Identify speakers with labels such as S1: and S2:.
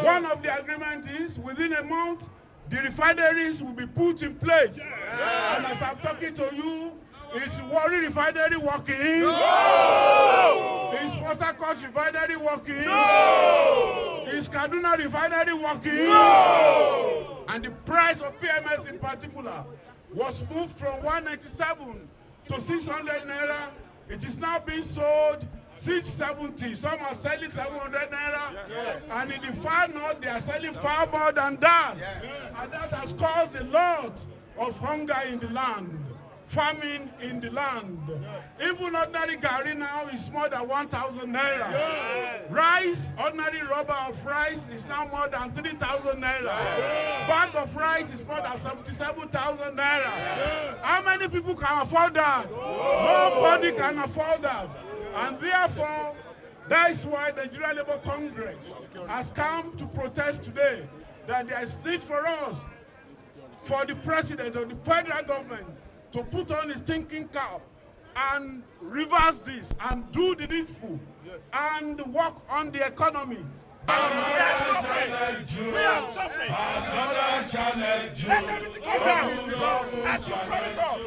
S1: One of the agreements is within a month, the refineries will be put in place. And as I'm talking to you, is Warri refinery working? No! Is Port Harcourt refinery working? No! Is Kaduna refinery working? No! And the price of PMS in particular was moved from 197 to 600 Naira. It is now being sold 670. Some are selling 700 Naira. Yes. And in the far north, they are selling far more than that. Yes. And that has caused a lot of hunger in the land, famine in the land. Yes. Even ordinary gari now is more than 1,000 Naira. Yes. Rice, ordinary rubber of rice is now more than 3,000 Naira. Yes. Bag of rice is more than 77,000 Naira. Yes. How many people can afford that? Oh. Nobody can afford that. And therefore, that is why the Nigerian Labour Congress has come to protest today, that there is need for us, for the president of the federal government, to put on his thinking cap and reverse this and do the needful and work on the economy.
S2: We are suffering. Let everything come down as you promise us.